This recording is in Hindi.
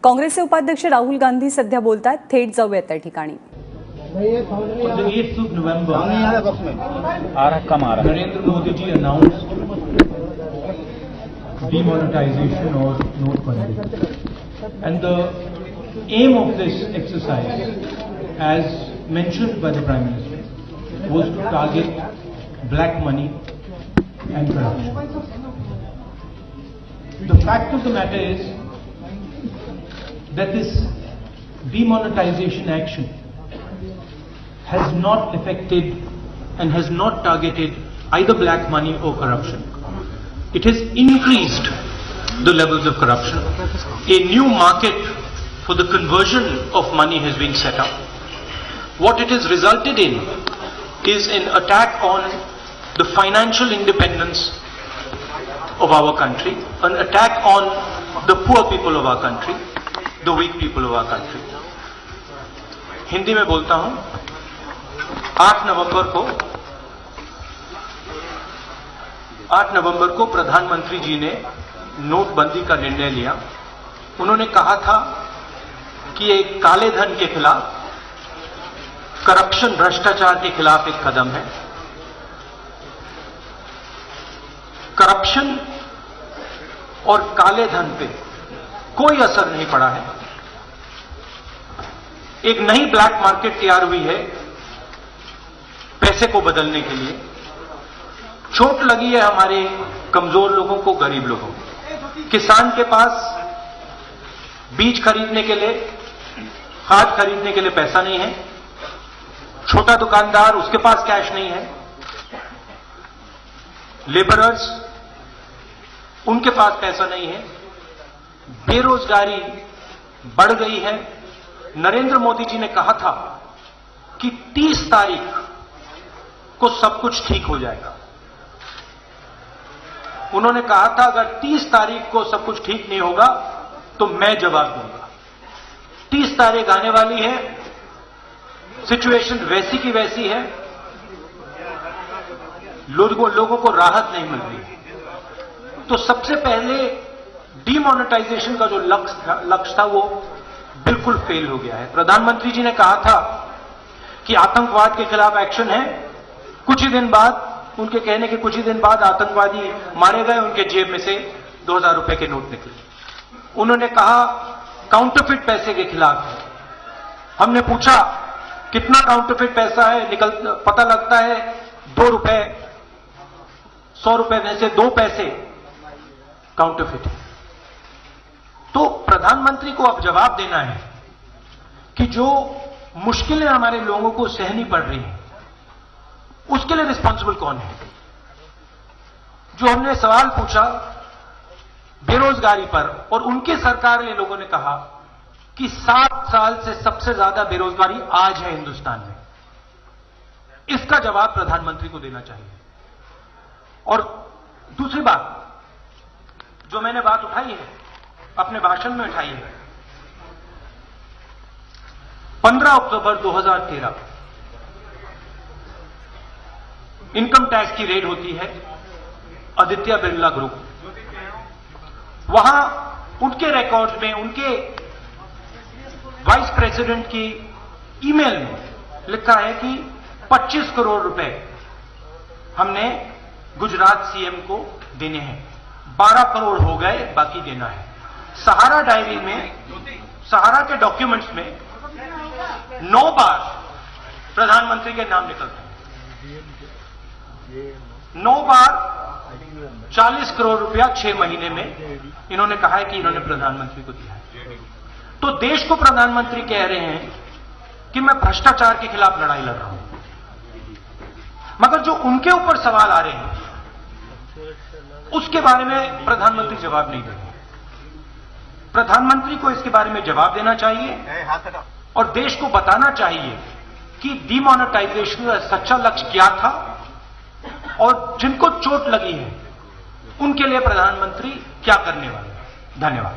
काँग्रेसचे उपाध्यक्ष राहुल गांधी सध्या बोलतात, थेट जाऊयात त्या ठिकाणी. On the 8th of November, Narendra Modi ji announced demonetization or notebandi. And the aim of this exercise, as mentioned by the Prime Minister, was to target black money and corruption. The fact of the matter is that this demonetization action has not affected and has not targeted either black money or corruption. It has increased the levels of corruption. A new market for the conversion of money has been set up. What it has resulted in is an attack on the financial independence of our country, an attack on the poor people of our country, the weak people of our country. Hindi में बोलता हूं, 8 नवंबर को प्रधानमंत्री जी ने नोटबंदी का निर्णय लिया. उन्होंने कहा था कि एक काले धन के खिलाफ, करप्शन, भ्रष्टाचार के खिलाफ एक कदम है. करप्शन और काले धन पे कोई असर नहीं पड़ा है. एक नई ब्लैक मार्केट तैयार हुई है पैसे को बदलने के लिए. चोट लगी है हमारे कमजोर लोगों को, गरीब लोगों को. किसान के पास बीज खरीदने के लिए, खाद खरीदने के लिए पैसा नहीं है. छोटा दुकानदार, उसके पास कैश नहीं है. लेबरर्स, उनके पास पैसा नहीं है. बेरोजगारी बढ़ गई है. नरेंद्र मोदी जी ने कहा था कि 30 तारीख को सब कुछ ठीक हो जाएगा. उन्होंने कहा था अगर 30 तारीख को सब कुछ ठीक नहीं होगा तो मैं जवाब दूंगा. 30 तारीख आने वाली है, सिचुएशन वैसी की वैसी है, लोगों को राहत नहीं मिल रही. तो सबसे पहले डीमोनेटाइजेशन का जो लक्ष्य था वो बिल्कुल फेल हो गया है. प्रधानमंत्री जी ने कहा था कि आतंकवाद के खिलाफ एक्शन है. कुछ ही दिन बाद, उनके कहने के कुछ ही दिन बाद आतंकवादी मारे गए, उनके जेब में से 2000 रुपए के नोट निकले. उन्होंने कहा काउंटरफिट पैसे के खिलाफ है. हमने पूछा कितना काउंटरफिट पैसा है, पता लगता है 2 रुपए, 100 रुपए में से 2 पैसे काउंटरफिट है. तो प्रधानमंत्री को अब जवाब देना है कि जो मुश्किलें हमारे लोगों को सहनी पड़ रही हैं, उसके लिए रिस्पॉन्सिबल कौन है. जो हमने सवाल पूछा बेरोजगारी पर, और उनकी सरकार के लोगों ने कहा कि 7 साल से सबसे ज्यादा बेरोजगारी आज है हिंदुस्तान में. इसका जवाब प्रधानमंत्री को देना चाहिए. और दूसरी बात जो मैंने बात उठाई है, अपने भाषण में उठाई है, 15 अक्टूबर 2013 इनकम टैक्स की रेड होती है आदित्य बिरला ग्रुप. वहां उनके रिकॉर्ड्स में, उनके वाइस प्रेसिडेंट की ईमेल में लिखा है कि 25 करोड़ रुपए हमने गुजरात सीएम को देने हैं. 12 करोड़ हो गए, बाकी देना है. सहारा डायरी में, सहारा के डॉक्यूमेंट्स में 9 बार प्रधानमंत्री के नाम निकलते हैं. 9 बार 40 करोड़ रुपया 6 महीने में इन्होंने कहा है कि इन्होंने प्रधानमंत्री को दिया है. तो देश को प्रधानमंत्री कह रहे हैं कि मैं भ्रष्टाचार के खिलाफ लड़ाई लड़ रहा हूं, मगर जो उनके ऊपर सवाल आ रहे हैं उसके बारे में प्रधानमंत्री जवाब नहीं दे रहे. प्रधानमंत्री को इसके बारे में जवाब देना चाहिए और देश को बताना चाहिए कि डीमोनेटाइजेशन का सच्चा लक्ष्य क्या था, और जिनको चोट लगी है उनके लिए प्रधानमंत्री क्या करने वाले हैं. धन्यवाद.